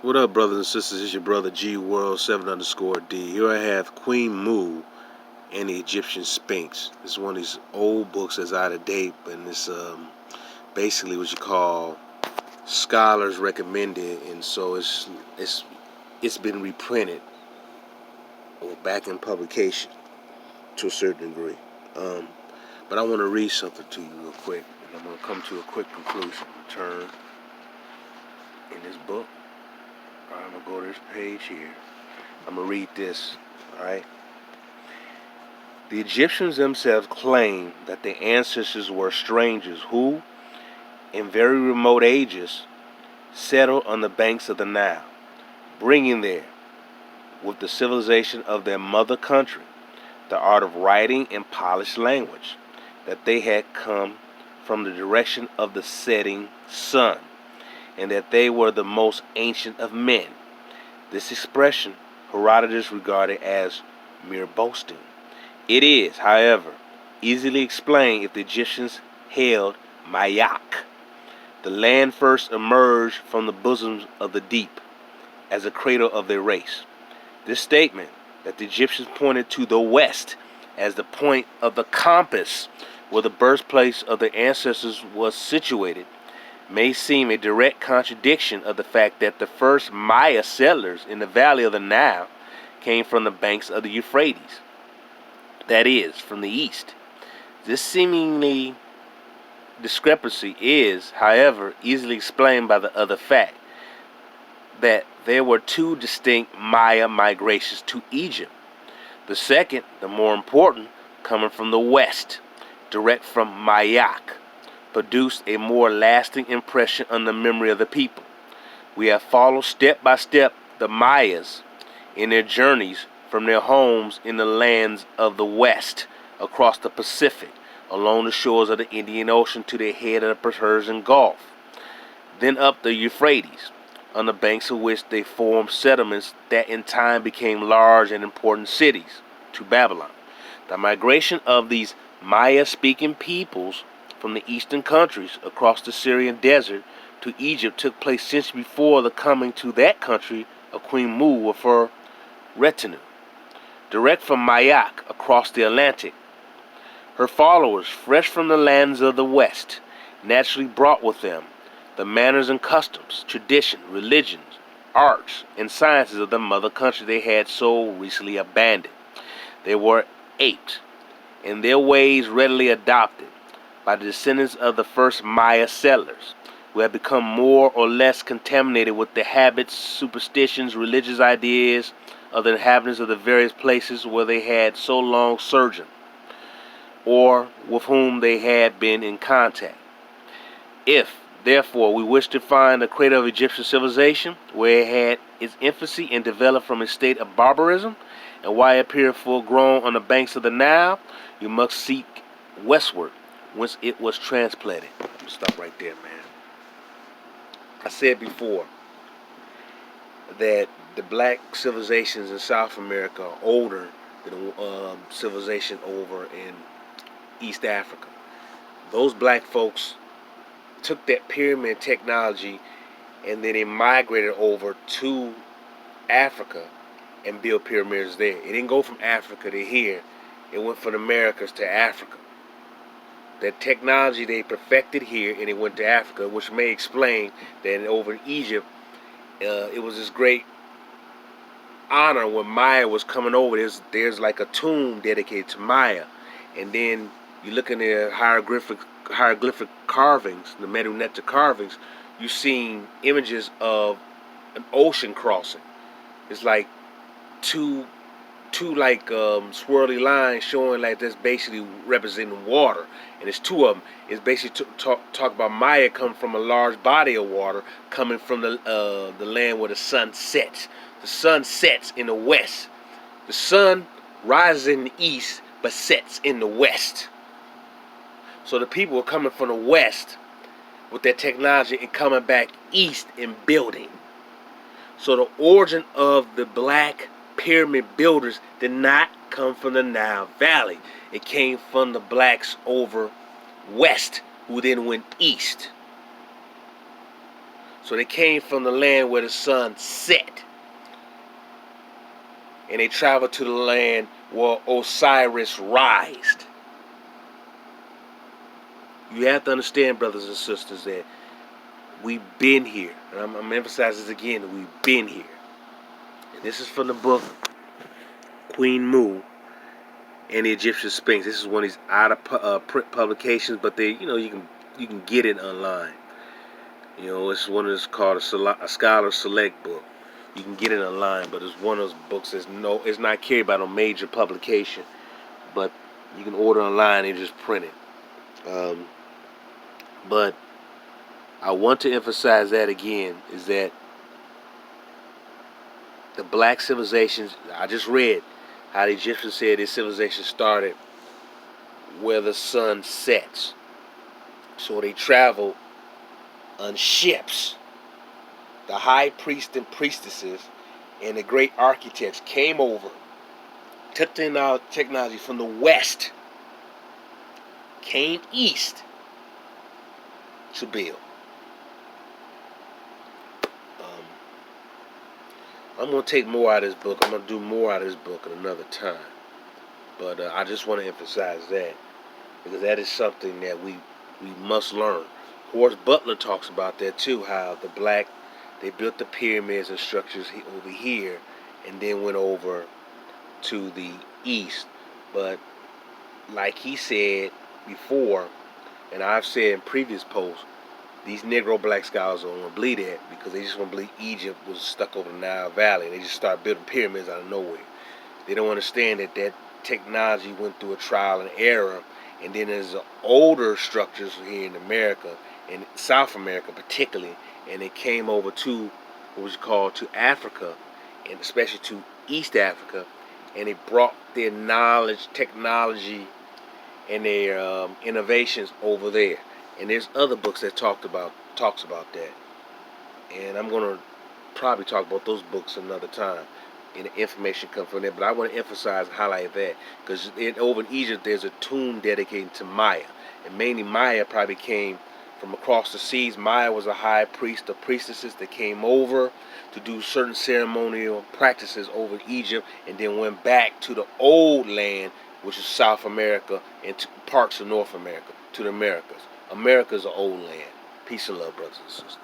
What up, brothers and sisters? It's your brother G World 7 underscore D. Here I have Queen Mu and the Egyptian Sphinx. It's one of these old books that's out of date, and it's basically what you call scholars recommended, and so it's been reprinted or back in publication to a certain degree. But I want to read something to you real quick, and I'm going to come to a quick conclusion. Turn in this book. I'm going to go to this page here. I'm going to read this, alright? The Egyptians themselves claim that their ancestors were strangers who, in very remote ages, settled on the banks of the Nile, bringing there, with the civilization of their mother country, the art of writing and polished language, that they had come from the direction of the setting sun, and that they were the most ancient of men. This expression Herodotus regarded as mere boasting. It is, however, easily explained if the Egyptians hailed Mayak, the land first emerged from the bosoms of the deep, as a cradle of their race. This statement, that the Egyptians pointed to the west as the point of the compass where the birthplace of their ancestors was situated, may seem a direct contradiction of the fact that the first Maya settlers in the valley of the Nile came from the banks of the Euphrates, that is, from the east. This seemingly discrepancy is, however, easily explained by the other fact that there were two distinct Maya migrations to Egypt. The second, the more important, coming from the west, direct from Mayak, produced a more lasting impression on the memory of the people. We have followed step by step the Mayas in their journeys from their homes in the lands of the west across the Pacific, along the shores of the Indian Ocean to the head of the Persian Gulf, then up the Euphrates, on the banks of which they formed settlements that in time became large and important cities, to Babylon. The migration of these Maya-speaking peoples from the eastern countries across the Syrian desert to Egypt took place centuries before the coming to that country of Queen Mu with her retinue. Direct from Mayak across the Atlantic, her followers, fresh from the lands of the west, naturally brought with them the manners and customs, tradition, religions, arts, and sciences of the mother country they had so recently abandoned. They were aped, and their ways readily adopted by the descendants of the first Maya settlers, who had become more or less contaminated with the habits, superstitions, religious ideas of the inhabitants of the various places where they had so long sojourned, or with whom they had been in contact. If, therefore, we wish to find the cradle of Egyptian civilization, where it had its infancy and developed from a state of barbarism, and why it appeared full-grown on the banks of the Nile, you must seek westward, whence it was transplanted. I'm going to stop right there, man. I said before that the black civilizations in South America are older than the civilization over in East Africa. Those black folks took that pyramid technology and then they migrated over to Africa and built pyramids there. It didn't go from Africa to here. It went from the Americas to Africa. That technology they perfected here and it went to Africa, which may explain that over in Egypt, it was this great honor when Maya was coming over. There's like a tomb dedicated to Maya, and then you look in the hieroglyphic carvings, the Medu Neter carvings, you've seen images of an ocean crossing. It's like two like swirly lines showing like that's basically representing water, and it's two of them. It's basically talk about Maya coming from a large body of water coming from the land where the sun sets. The sun sets in the west. The sun rises in the east but sets in the west. So the people were coming from the west with their technology and coming back east and building. So the origin of the black pyramid builders did not come from the Nile Valley. It came from the blacks over west, who then went east. So they came from the land where the sun set. And they traveled to the land where Osiris rised. You have to understand, brothers and sisters, that we've been here. And I'm going to emphasize this again, that we've been here. And this is from the book Queen Mu and the Egyptian Sphinx. This is one of these out of print publications, but they, you can get it online. It's one that's called a Scholar Select book. You can get it online, but it's one of those books that's it's not carried by no major publication, but you can order online and just print it. But I want to emphasize that again, is that the black civilizations, I just read how the Egyptians said this civilization started where the sun sets. So they traveled on ships. The high priest and priestesses and the great architects came over, took the technology from the west, came east to build. I'm going to take more out of this book. I'm going to do more out of this book at another time. But I just want to emphasize that, because that is something that we must learn. Horace Butler talks about that too, how the black, they built the pyramids and structures over here and then went over to the east. But like he said before, and I've said in previous posts, these Negro black scholars don't want to believe that, because they just want to believe Egypt was stuck over the Nile Valley and they just start building pyramids out of nowhere. They don't understand that technology went through a trial and error, and then there's older structures here in America, in South America particularly, and they came over to what was called to Africa, and especially to East Africa, and they brought their knowledge, technology, and their innovations over there. And there's other books that talks about that, and I'm gonna probably talk about those books another time, and the information comes from there. But I want to emphasize and highlight that, because over in Egypt there's a tomb dedicated to Maya, and mainly Maya probably came from across the seas. Maya was a high priest or priestesses that came over to do certain ceremonial practices over Egypt, and then went back to the old land, which is South America, and to parts of North America, to the Americas. America's an old land. Peace and love, brothers and sisters.